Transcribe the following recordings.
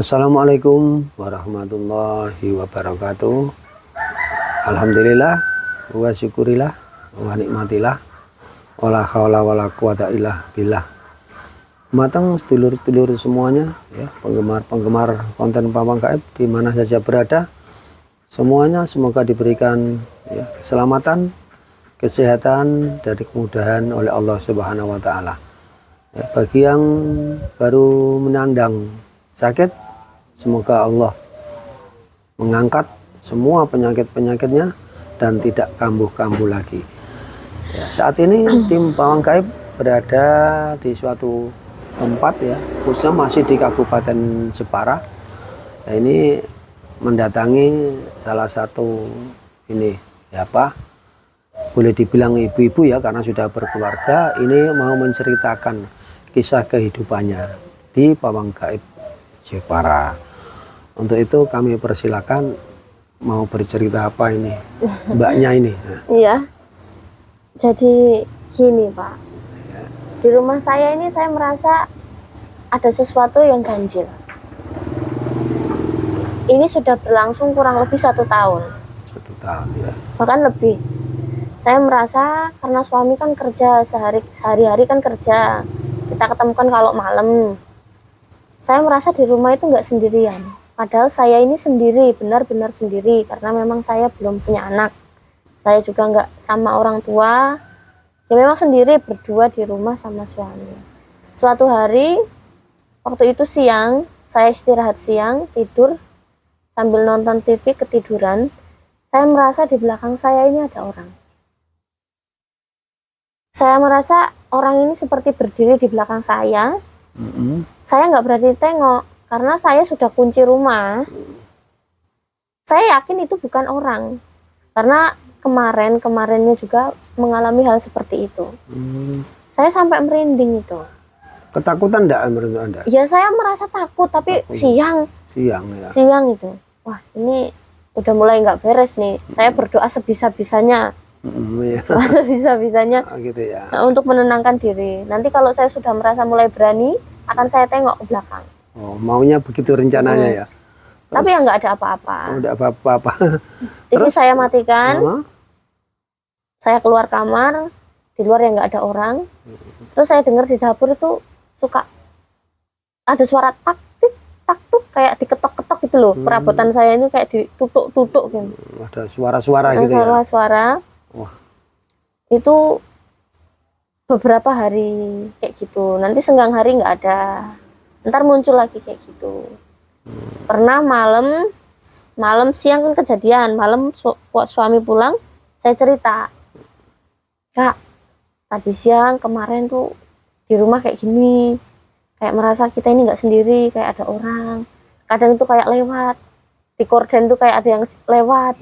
Assalamualaikum warahmatullahi wabarakatuh. Alhamdulillah wa syukurillah wa nikmatillah wala haula wala quwata illa billah. Matang sedulur-sedulur semuanya ya, penggemar konten Pawang Gaib di mana saja berada, semuanya semoga diberikan ya, keselamatan, kesehatan dari kemudahan oleh Allah Subhanahu wa taala. Ya, bagi yang baru menandang sakit, semoga Allah mengangkat semua penyakit-penyakitnya dan tidak kambuh-kambuh lagi. Ya, saat ini tim Pawang Gaib berada di suatu tempat ya, khususnya masih di Kabupaten Jepara. Nah, ini mendatangi salah satu ini ya apa? Boleh dibilang ibu-ibu ya, karena sudah berkeluarga. Ini mau menceritakan kisah kehidupannya di Pawang Gaib Jepara. Untuk itu kami persilakan, mau bercerita apa ini mbaknya ini. Iya, jadi gini Pak, di rumah saya ini saya merasa ada sesuatu yang ganjil. Ini sudah berlangsung kurang lebih 1 tahun. 1 tahun ya. Bahkan lebih. Saya merasa karena suami kan kerja sehari-hari kan kerja. Kita ketemukan kalau malam. Saya merasa di rumah itu nggak sendirian. Padahal saya ini sendiri, benar-benar sendiri. Karena memang saya belum punya anak. Saya juga nggak sama orang tua. Ya memang sendiri berdua di rumah sama suami. Suatu hari, waktu itu siang, saya istirahat siang, tidur. Sambil nonton TV ketiduran, saya merasa di belakang saya ini ada orang. Saya merasa orang ini seperti berdiri di belakang saya. Saya nggak berani tengok karena saya sudah kunci rumah. Saya yakin itu bukan orang karena kemarinnya juga mengalami hal seperti itu. Saya sampai merinding itu. Ketakutan enggak menurut Anda? Ya saya merasa takut, tapi siang ya. Siang itu, wah ini udah mulai nggak beres nih. Saya berdoa sebisa-bisanya. Ya. Sebisa-bisanya gitu ya. untuk menenangkan diri. Nanti kalau saya sudah merasa mulai berani, akan saya tengok ke belakang. Oh, maunya begitu rencananya ya. Terus, tapi ya nggak ada apa-apa. Udah apa-apa. Jadi saya matikan, saya keluar kamar, di luar yang nggak ada orang. Terus saya dengar di dapur itu suka ada suara tak tuk kayak diketok-ketok gitu loh. Perabotan saya ini kayak ditutuk-tutuk gitu. Ada suara-suara gitu ya. Suara-suara. Wah. Itu beberapa hari kayak gitu. Nanti senggang hari nggak ada. Ntar muncul lagi kayak gitu. Pernah malam siang kan kejadian. Malam suami pulang, saya cerita, Kak, tadi siang kemarin tuh di rumah kayak gini. Kayak merasa kita ini nggak sendiri, kayak ada orang. Kadang itu kayak lewat. Di korden tuh kayak ada yang lewat.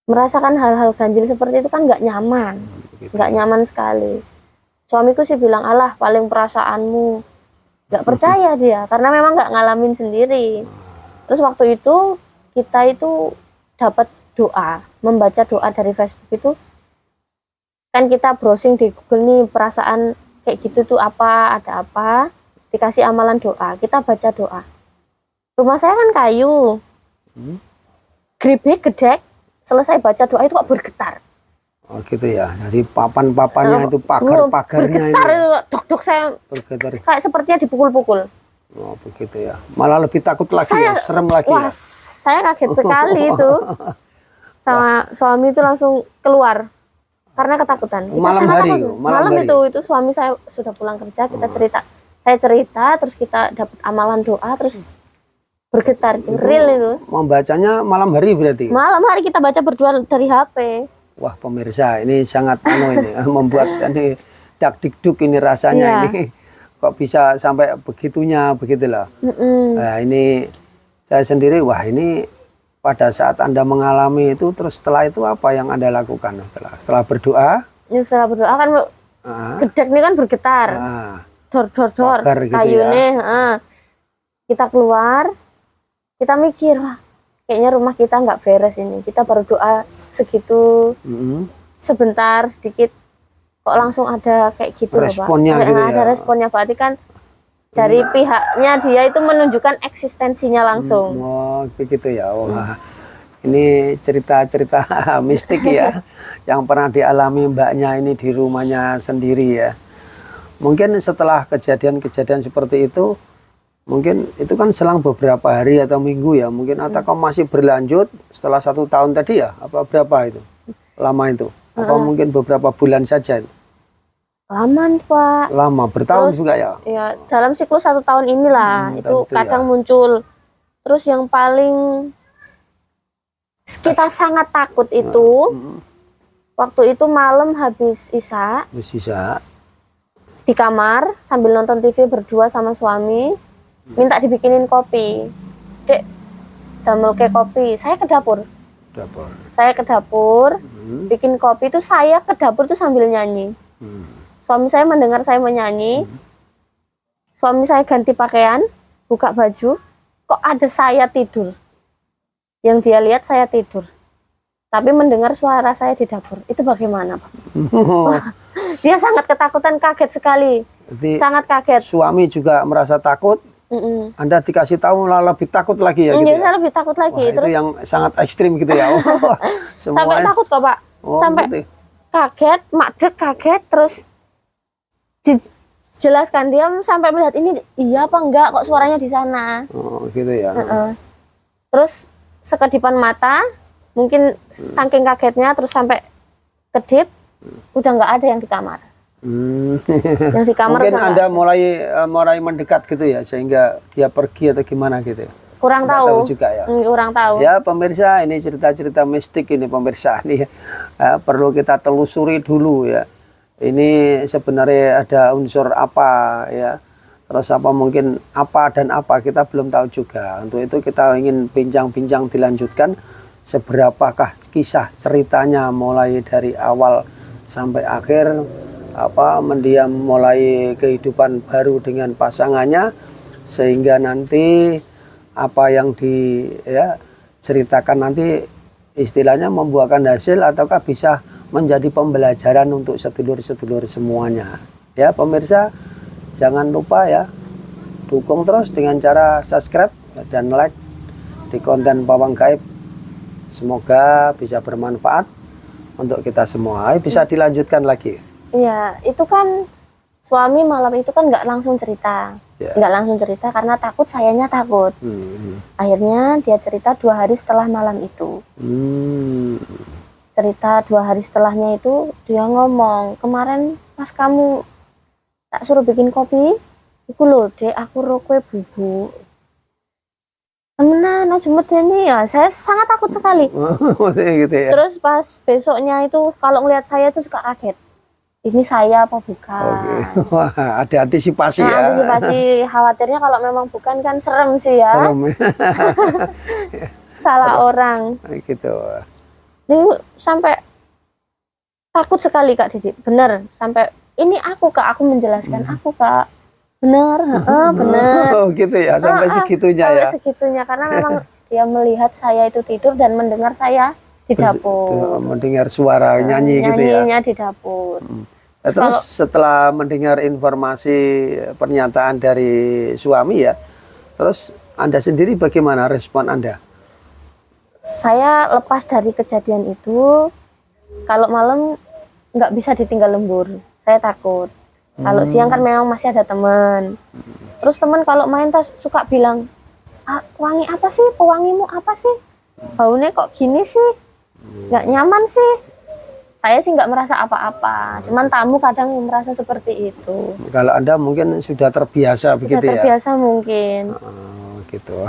Merasakan hal-hal ganjil seperti itu kan nggak nyaman. Nggak nyaman sekali. Suamiku sih bilang, alah paling perasaanmu. Nggak percaya dia, karena memang nggak ngalamin sendiri. Terus waktu itu, kita itu dapat doa. Membaca doa dari Facebook itu, kan kita browsing di Google nih, perasaan kayak gitu tuh apa, ada apa, dikasih amalan doa, kita baca doa. Rumah saya kan kayu, geribik, gedek, selesai baca doa itu kok bergetar. Oh gitu ya, jadi papan-papannya itu pagar-pagarnya bergetar, ini. dok saya bergetar. Kayak sepertinya dipukul-pukul. Oh begitu ya, malah lebih takut lagi ya, serem lagi wah, ya. Saya kaget sekali itu, sama suami itu langsung keluar. Karena ketakutan. Kita malam hari. Itu suami saya sudah pulang kerja, kita saya cerita, terus kita dapat amalan doa, terus bergetar, real itu. Membacanya malam hari berarti? Malam hari kita baca berdua dari HP. Wah pemirsa, ini sangat ini membuat ini dak dikduk ini rasanya ini. Kok bisa sampai begitunya, begitulah. Nah ini saya sendiri, wah ini pada saat Anda mengalami itu, terus setelah itu apa yang Anda lakukan? Setelah berdoa? Ya, setelah berdoa kan gedek ini kan bergetar. Dor gitu kayunya. Ya. Kita keluar, kita mikir, wah kayaknya rumah kita nggak beres ini. Kita baru doa segitu, sebentar sedikit, kok langsung ada kayak gitu responnya Pak. Gitu ada responnya, berarti kan dari pihaknya dia itu menunjukkan eksistensinya langsung. Oh, begitu ya. Wah. Ini cerita-cerita mistik ya yang pernah dialami mbaknya ini di rumahnya sendiri ya. Mungkin setelah kejadian-kejadian seperti itu, mungkin itu kan selang beberapa hari atau minggu ya, mungkin atau masih berlanjut setelah 1 tahun tadi ya, apa berapa itu lama itu, apa mungkin beberapa bulan saja itu? Lama Pak. Lama, bertahun juga ya? Ya dalam siklus 1 tahun inilah itu kadang muncul. Terus yang paling kita sangat takut itu waktu itu malam habis isya di kamar sambil nonton TV berdua sama suami, minta dibikinin kopi. Dek, damel ke kopi. Saya ke dapur. Saya ke dapur, bikin kopi itu saya ke dapur tuh sambil nyanyi. Suami saya mendengar saya menyanyi. Suami saya ganti pakaian, buka baju, kok ada saya tidur. Yang dia lihat saya tidur. Tapi mendengar suara saya di dapur. Itu bagaimana, Pak? Dia sangat ketakutan, kaget sekali. Jadi, sangat kaget. Suami juga merasa takut. Anda dikasih tahu malah lebih takut lagi ya? Gitu ya? Saya lebih takut lagi. Wah, terus itu yang sangat ekstrim gitu ya? Sampai takut kok, Pak. Sampai gitu. Kaget, makdek kaget, terus dijelaskan dia sampai melihat ini iya apa enggak kok suaranya di sana. Oh gitu ya. Terus sekedipan mata, mungkin saking kagetnya terus sampai kedip, udah nggak ada yang di kamar. Yang di kamar mungkin Anda mulai mendekat gitu ya, sehingga dia pergi atau gimana gitu. Kurang tahu juga ya. Kurang tahu. Ya pemirsa, ini cerita-cerita mistik ini pemirsa nih. Perlu kita telusuri dulu ya. Ini sebenarnya ada unsur apa ya. Terus apa mungkin apa dan apa kita belum tahu juga. Untuk itu kita ingin bincang-bincang dilanjutkan seberapakah kisah ceritanya mulai dari awal sampai akhir, apa mendiam mulai kehidupan baru dengan pasangannya, sehingga nanti apa yang diceritakan nanti istilahnya membuahkan hasil ataukah bisa menjadi pembelajaran untuk sedulur-sedulur semuanya. Ya pemirsa, jangan lupa ya, dukung terus dengan cara subscribe dan like di konten Pawang Gaib. Semoga bisa bermanfaat untuk kita semua. Bisa dilanjutkan lagi. Iya, itu kan suami malam itu kan nggak langsung cerita. Nggak langsung cerita karena takut, sayanya takut. Akhirnya dia cerita 2 hari setelah malam itu. Cerita 2 hari setelahnya itu dia ngomong, kemarin pas kamu tak suruh bikin kopi, iku lho dek aku rokwe bubuk. Temenan, jemput ini ya, saya sangat takut sekali. Gitu ya. Terus pas besoknya itu kalau ngelihat saya itu suka kaget. Ini saya apa bukan? Wah, ada antisipasi ya. Antisipasi, khawatirnya kalau memang bukan kan serem sih ya. Serem. Salah serem. orang. Gitu. Ini sampai takut sekali Kak Didi. Bener, sampai ini aku menjelaskan aku Kak. Bener, bener. Oh gitu ya, sampai segitunya ya. Sampai segitunya karena memang dia melihat saya itu tidur dan mendengar saya di dapur. Mendengar suara nyanyi gitu ya. Nyanyinya di dapur. Terus setelah mendengar informasi pernyataan dari suami ya, terus Anda sendiri bagaimana respon Anda? Saya lepas dari kejadian itu, kalau malam nggak bisa ditinggal lembur, saya takut. Kalau siang kan memang masih ada teman. Terus teman kalau main suka bilang, wangi apa sih, pewangimu apa sih? Baunya kok gini sih, nggak nyaman sih. Saya sih nggak merasa apa-apa, cuman tamu kadang merasa seperti itu. Kalau Anda mungkin sudah terbiasa begitu ya? Terbiasa mungkin. Gitu.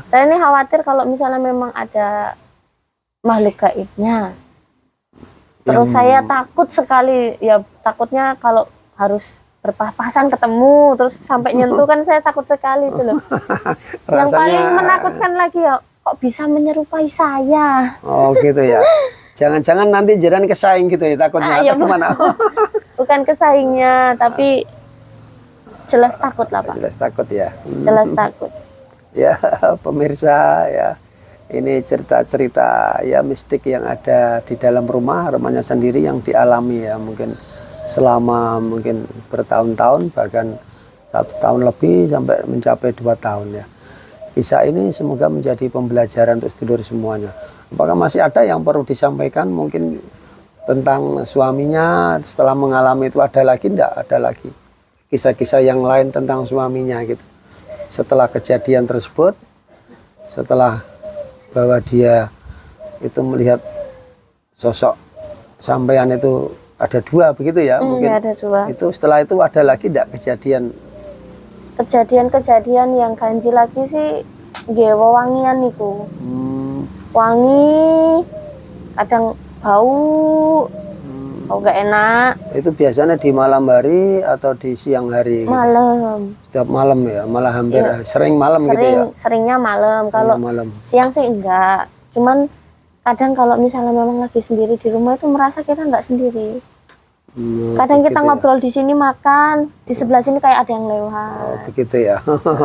Saya ini khawatir kalau misalnya memang ada makhluk gaibnya. Terus saya takut sekali, ya takutnya kalau harus berpapasan ketemu, terus sampai nyentuh kan saya takut sekali itu loh. Yang paling menakutkan lagi ya, kok bisa menyerupai saya. Oh gitu ya. Jangan-jangan nanti jalan kesaing gitu ya takutnya atau gimana? Bukan kesaingnya, tapi jelas takut lah Pak. Jelas takut ya. Jelas takut. Ya pemirsa ya, ini cerita-cerita ya mistik yang ada di dalam rumahnya sendiri yang dialami ya mungkin selama bertahun-tahun bahkan 1 tahun lebih sampai mencapai 2 tahun ya. Kisah ini semoga menjadi pembelajaran untuk sedulur semuanya. Apakah masih ada yang perlu disampaikan mungkin tentang suaminya setelah mengalami itu, ada lagi? Enggak ada lagi kisah-kisah yang lain tentang suaminya gitu. Setelah kejadian tersebut, setelah bahwa dia itu melihat sosok sampean itu ada 2 begitu ya, mungkin ada 2. itu setelah itu ada lagi enggak Kejadian yang ganjil lagi sih nggih wewangian niku. Wangi, kadang bau gak enak. Itu biasanya di malam hari atau di siang hari? Malam. Setiap malam ya, malah hampir sering malam gitu ya? Seringnya malam. Kalau malam. Siang sih enggak. Cuman kadang kalau misalnya memang lagi sendiri di rumah itu merasa kita enggak sendiri. Kadang kita ngobrol di sini makan, di sebelah sini kayak ada yang lewat. Begitu ya.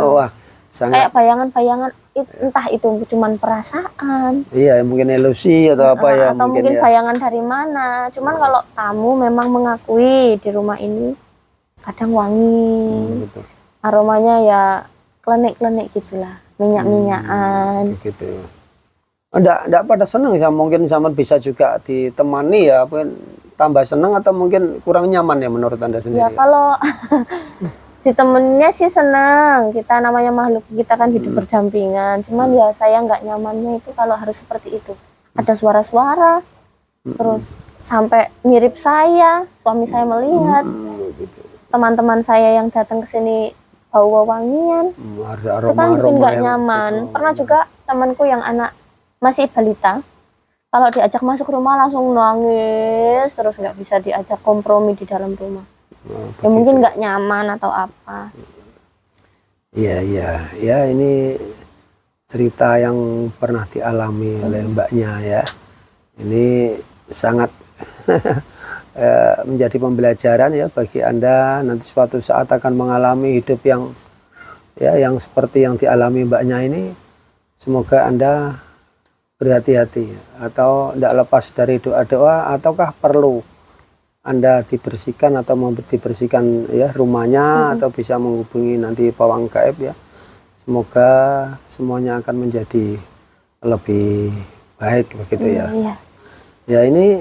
Wah, sangat. Kayak bayangan-bayangan, entah itu cuman perasaan. Iya, mungkin ilusi atau apa ya. Atau mungkin bayangan dari mana. Cuman kalau tamu memang mengakui di rumah ini kadang wangi. Betul. Aromanya ya klenik-klenik gitulah, minyak-minyakan. Begitu. Enggak pada senang ya, mungkin sama bisa juga ditemani ya, tambah senang atau mungkin kurang nyaman ya menurut Anda sendiri? Ya kalau ditemeninnya sih senang, kita namanya makhluk, kita kan hidup berdampingan. Cuman ya saya nggak nyamannya itu kalau harus seperti itu. Ada suara-suara, terus sampai mirip saya, suami saya melihat, teman-teman saya yang datang ke sini bau wangian, itu kan bikin nggak nyaman. Pernah juga temanku yang anak masih balita, kalau diajak masuk rumah langsung nangis, terus nggak bisa diajak kompromi di dalam rumah. Ya mungkin nggak nyaman atau apa. Iya, ini cerita yang pernah dialami oleh mbaknya ya. Ini sangat menjadi pembelajaran ya bagi Anda nanti suatu saat akan mengalami hidup yang seperti yang dialami mbaknya ini. Semoga Anda berhati-hati atau tidak lepas dari doa-doa, ataukah perlu Anda dibersihkan atau mau dibersihkan ya rumahnya, atau bisa menghubungi nanti pawang gaib ya. Semoga semuanya akan menjadi lebih baik begitu ya. Ya ini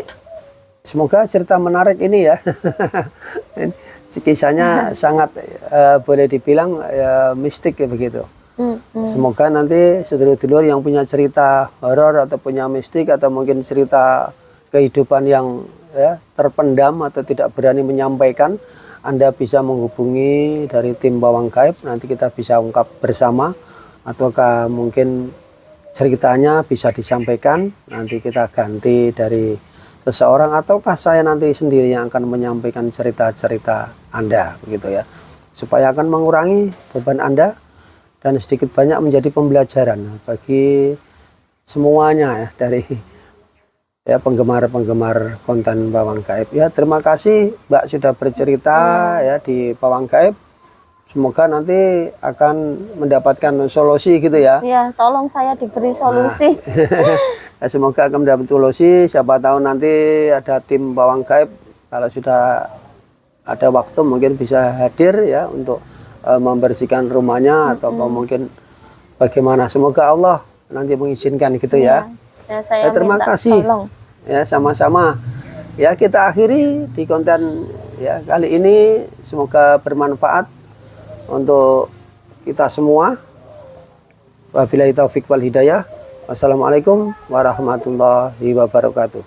semoga cerita menarik ini ya. Kisahnya sangat boleh dibilang mistik ya begitu. Semoga nanti sedulur-sedulur yang punya cerita horor atau punya mistik atau mungkin cerita kehidupan yang terpendam atau tidak berani menyampaikan, Anda bisa menghubungi dari tim pawang gaib, nanti kita bisa ungkap bersama, ataukah mungkin ceritanya bisa disampaikan, nanti kita ganti dari seseorang, ataukah saya nanti sendiri yang akan menyampaikan cerita-cerita Anda begitu ya, supaya akan mengurangi beban Anda dan sedikit banyak menjadi pembelajaran bagi semuanya ya, dari penggemar-penggemar konten pawang gaib ya. Terima kasih Mbak sudah bercerita ya di pawang gaib. Semoga nanti akan mendapatkan solusi gitu ya. Ya, tolong saya diberi solusi. Semoga akan mendapat solusi. Siapa tahu nanti ada tim pawang gaib, kalau sudah ada waktu mungkin bisa hadir ya untuk membersihkan rumahnya atau mungkin bagaimana. Semoga Allah nanti mengizinkan gitu ya. Saya terima kasih. Tolong. Ya sama-sama. Ya kita akhiri di konten ya kali ini. Semoga bermanfaat untuk kita semua. Wabillahi taufik wal hidayah. Wassalamualaikum warahmatullahi wabarakatuh.